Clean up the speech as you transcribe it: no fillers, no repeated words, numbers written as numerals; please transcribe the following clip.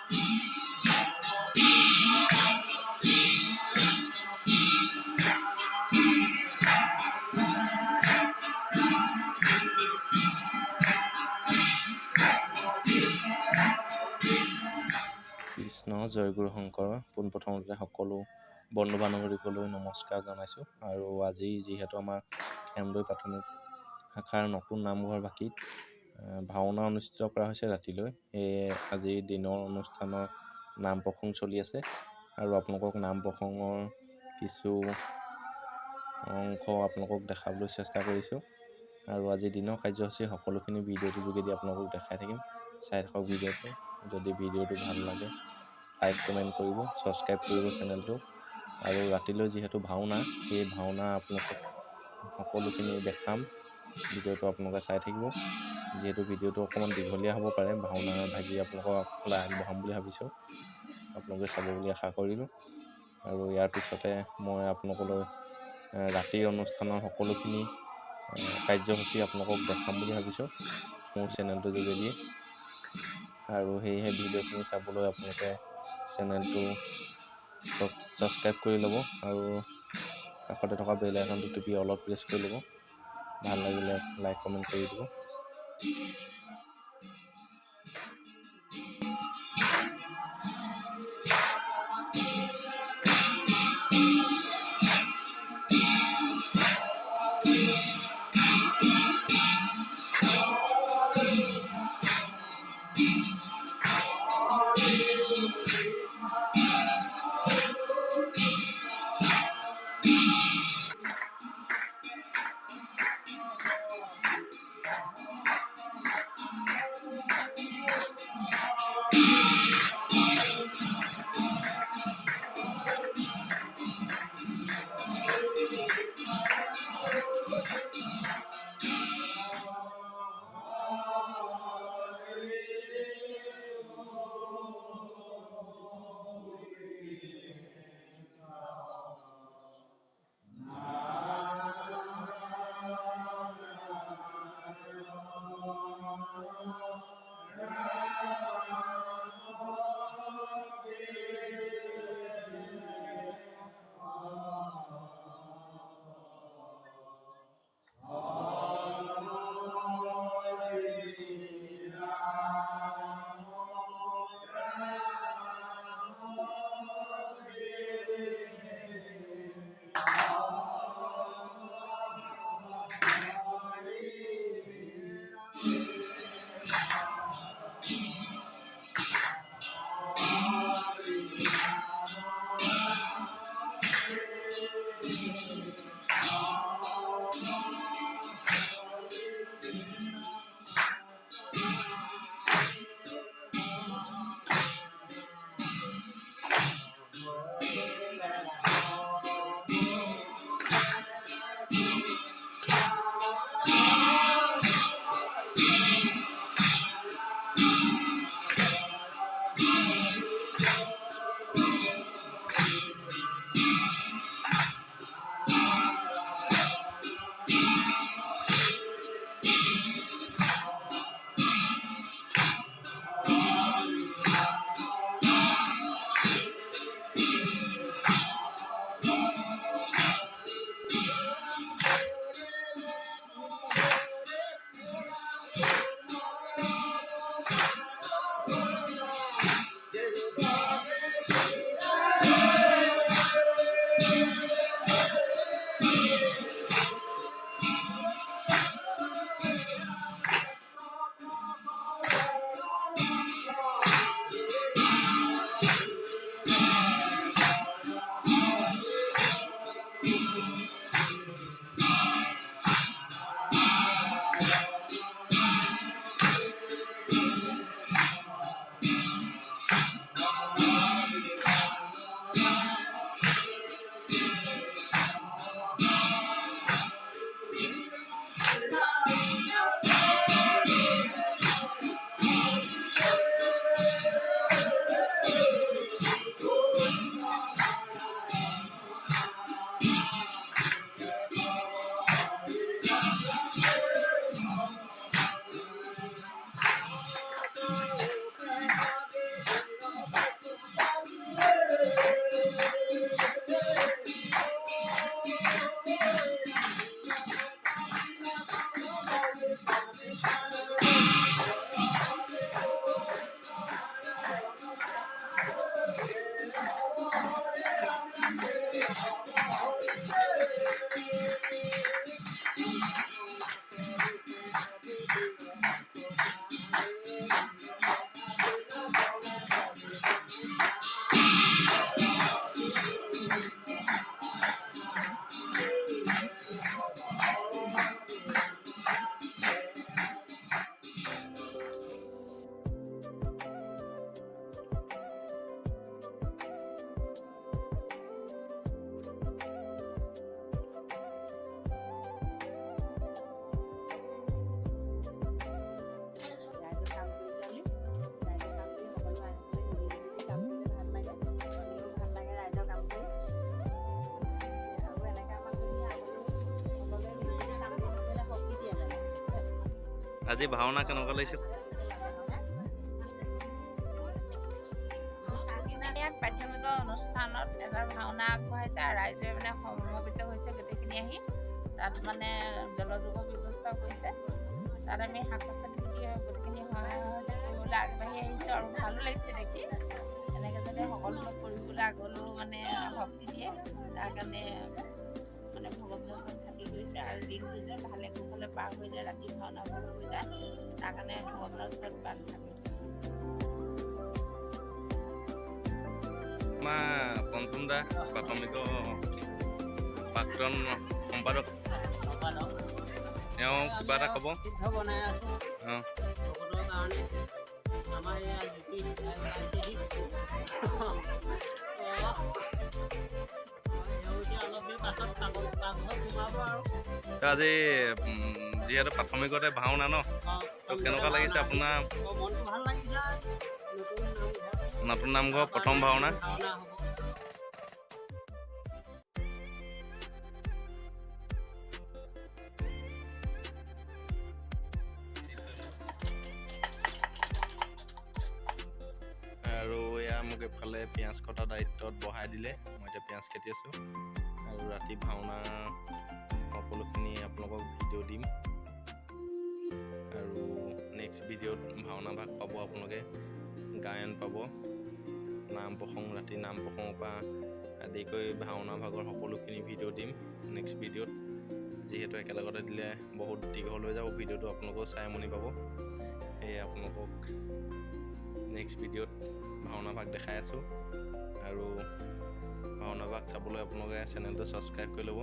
কৃষ্ণ জয় গুৰু শংকৰ। পোনপ্ৰথমতে সকলো বন্ধু বান্ধৱীসকললৈ নমস্কাৰ জনাইছোঁ। আৰু আজি যিহেতু আমাৰ খেমদৈ প্ৰাথমিক শাখাৰ নতুন নামঘৰ বাকীত ভাওনা অনুষ্ঠিত কৰা হৈছে ৰাতিলৈ, সেয়ে আজি দিনৰ অনুষ্ঠানৰ নাম প্ৰসংগ চলি আছে আৰু আপোনালোকক নাম প্ৰসংগৰ কিছু অংশ আপোনালোকক দেখাবলৈ চেষ্টা কৰিছোঁ। আৰু আজি দিনৰ কাৰ্যসূচী সকলোখিনি ভিডিঅ'টোৰ যোগেদি আপোনালোকক দেখাই থাকিম। চাই থাকক ভিডিঅ'টো। যদি ভিডিঅ'টো ভাল লাগে লাইক কমেণ্ট কৰিব, ছাবস্ক্ৰাইব কৰিব চেনেলটো। আৰু ৰাতিলৈ যিহেতু ভাওনা, সেই ভাওনা আপোনালোকক সকলোখিনি দেখাম। ভিডিঅ'টো আপোনালোকে চাই থাকিব। যিহেতু ভিডিঅ'টো অকণমান দীঘলীয়া হ'ব পাৰে, ভাওনা ভাগি আপোনালোকক আগবঢ়াম বুলি ভাবিছোঁ। আপোনালোকে চাব বুলি আশা কৰিলোঁ। আৰু ইয়াৰ পিছতে মই আপোনালোকলৈ ৰাতিৰ অনুষ্ঠানৰ সকলোখিনি কাৰ্যসূচী আপোনালোকক দেখাম বুলি ভাবিছোঁ মোৰ চেনেলটোৰ যোগেদি। আৰু সেয়েহে ভিডিঅ'খিনি চাবলৈ আপোনালোকে চেনেলটো ছাবস্ক্ৰাইব কৰি ল'ব আৰু কাষতে থকা বেল আইকনটো টিপি অলপ প্ৰেছ কৰি ল'ব। ভাল লাগিলে লাইক কমেণ্ট কৰি দিব। আজি ভাওনা কেনেকুৱা লাগিছে? ইয়াত প্ৰাথমিক অনুষ্ঠানত এটা ভাওনা আগবঢ়াইছে আৰু ৰাইজে মানে সমবেত হৈছে গোটেইখিনি আহি তাত মানে জলযোগৰ ব্যৱস্থা কৰিছে। তাত আমি শাক পাচলি গুটি গোটেইখিনি কৰিবলৈ আগবাঢ়ি আহিছোঁ আৰু ভালো লাগিছে দেখি। এনেকৈ যাতে সকলোকে কৰিবলৈ আগলৈও মানে শক্তি দিয়ে তাৰ কাৰণে মানে ভগৱানৰ ওচৰত থাকি গৈছে আৰু দিনটো যে ভালে কুশলে পাৰ হৈ যায়, ৰাতি ভাওনা ভাগ হৈ যায়, তাৰ কাৰণে ভগৱানৰ ওচৰত প্ৰাৰ্থনা কৰিছোঁ। আমাৰ পঞ্চম দা প্ৰাথমিক প্ৰাক্তন সম্পাদক তেওঁ কিবা এটা ক'ব। বনাই আছো অঁ ভকতৰ কাৰণে আমাৰ এয়া জুতি অলপ দেৰি পাছত পাকঘৰত সোমাব আৰু আজি যিহেতু প্ৰাথমিকতে ভাওনা ন, তো কেনেকুৱা লাগিছে আপোনাৰ? মনটো ভাল লাগিছে। নতুন নামঘৰ প্ৰথম ভাওনা। ভাওনা হ'ব। আৰু এয়া মোক এইফালে পিঁয়াজ কটা দায়িত্বত বহাই দিলে, মই এতিয়া পিঁয়াজ কাটি আছোঁ আৰু ৰাতি ভাওনা সকলোখিনি আপোনালোকক ভিডিঅ' দিম আৰু নেক্সট ভিডিঅ'ত ভাওনা ভাগ পাব আপোনালোকে, গায়ন পাব, নাম প্ৰসংগ, ৰাতি নাম প্ৰসংগৰ পৰা আদি কৰি ভাওনা ভাগৰ সকলোখিনি ভিডিঅ' দিম নেক্সট ভিডিঅ'ত। যিহেতু একেলগতে দিলে বহুত দীঘল হৈ যাব ভিডিঅ'টো, আপোনালোকেও চাই আমনি পাব। সেয়ে আপোনালোকক নেক্সট ভিডিঅ'ত ভাওনা ভাগ দেখাই আছোঁ আৰু ভাওনা ভাগ চাবলৈ আপোনালোকে চেনেলটো ছাবস্ক্ৰাইব কৰি ল'ব।